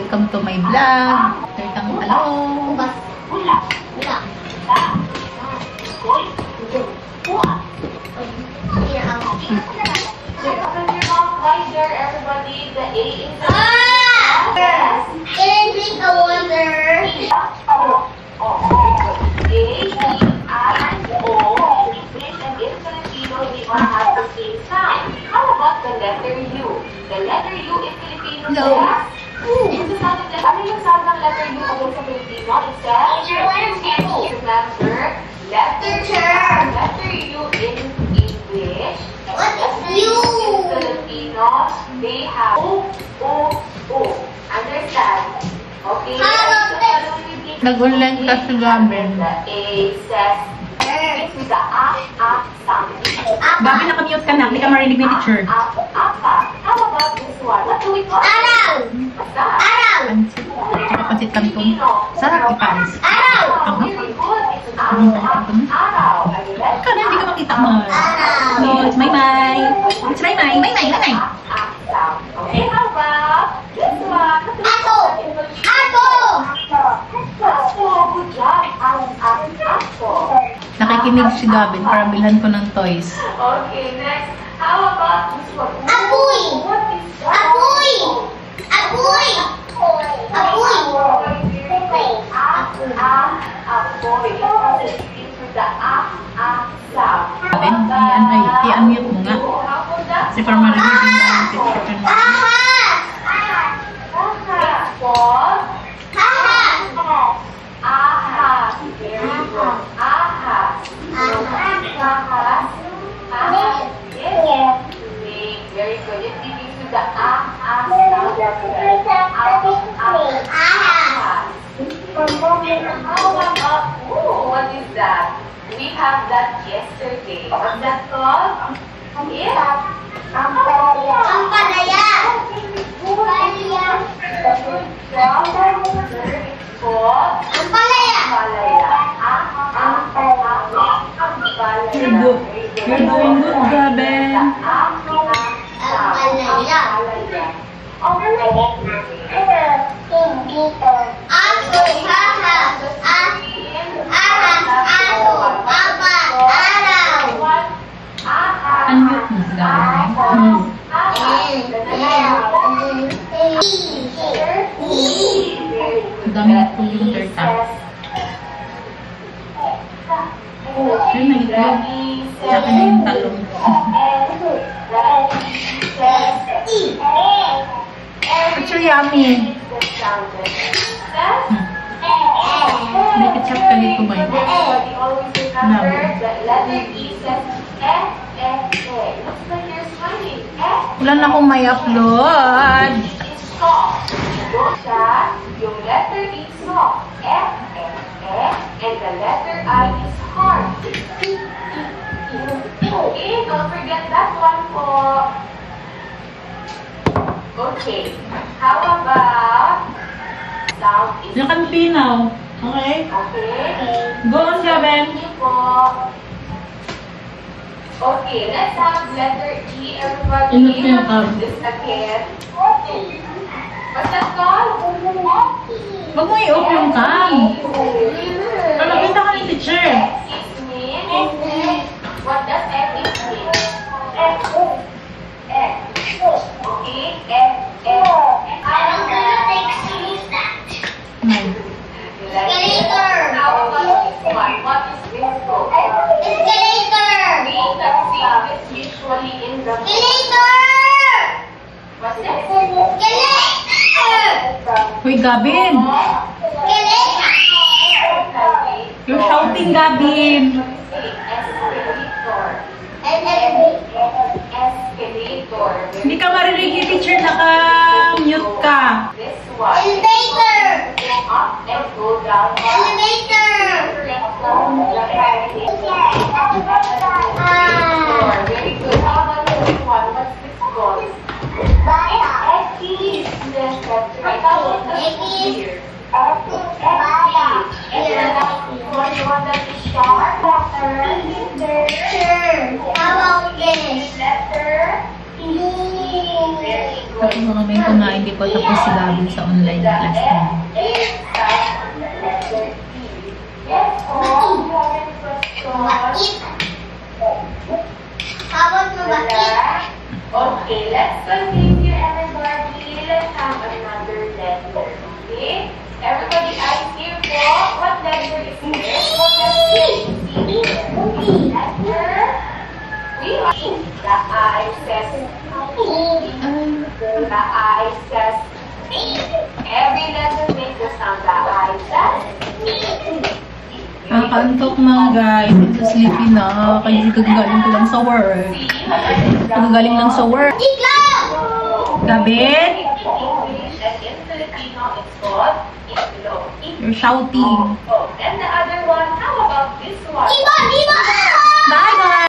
Welcome to my vlog. Tertang hello. Right there, everybody. The A is the Can I drink the water? English and in Filipino, they all have the same sound. How about the letter U? The letter U in Filipino says, it's the sound of the, ano yung sound ng letter U again sa Filipino? It says, remember, letter U in English. What is U U? in Filipino, they have O, O, O. Understand? Okay? Nag-online ka sa gabi. The A says, with the sound. Gabi, nakamute ka na. Hindi ka marinig ni teacher. How about this one? What do we call it? Araw! What's that? Araw! Pansit. Tsaka pansit kantong. Sarap ipanis. Araw! Very good. It's araw. Are you ready? Ikaw na, hindi ka makita mo. Araw! No, it's my. It's my. Okay, how about this one? Ato! Ato! Good job. Ato. Nakikinig si Gavin para bilhan ko ng toys. Okay, next. How about this one? Apoy! What is that? Apoy! Apoy! Apoy! Apoy. Into the sound. Gavin, i-unmute mo nga. Kasi para marinig yung teacher ka na. Aha! Very good. Yes. Very good. It's giving you the sound. What is that? We have that yesterday. What's that called? Yes. Ampalaya! You're doing good, Gavin. Unmute mo si Gavin. Gamit ko yung terta. Yun na itlog. Sa akin na yung talong. It's so yummy. May ketchup ka dito ba yun? No. Wala na akong may upload. Yung letter E is soft. F, and the letter I is hard. Okay, don't forget that one po. Okay, how about sound is Yung kampinaw. Okay? okay. Go on, Gavin. Okay, let's have letter E, everybody. Ino pinaka? This again. What's that called? Huwag mo i-off yung cam. Kalapit ka ng teacher. X means, what does X mean? X. Okay, X. I'm gonna take that. Escalator. How about this one? What is this called? Escalator. We can see this usually in the Escalator. what's this? Uy, Gavin. You're shouting, Gavin. Escalator. Hindi ka marinig yung teacher, naka-mute ka. This one. Elevator. Go up and go down. Elevator. Very good. How about this one? What's this called? Ekis. Yes, that's right. How about this one here? Ekis. And then the one that is sharp. How about this? Letter Tapos mga may kumain, hindi pa tapos si Gabin sa online class niya. How about mabakit? Okay, let's continue everybody. Let's have another letter. Okay? Everybody, eyes here po. What letter is this? What letter is this? Letter. We are the I says. The I says. Every letter makes the sound. The I says. Nakakantok na guys. So sleepy na. Kasi kagagaling ko lang sa work. Kagagaling lang sa work. Gabin? English and in Filipino it's called itlog. You're shouting. Oh, and the other one, how about this one? Diba?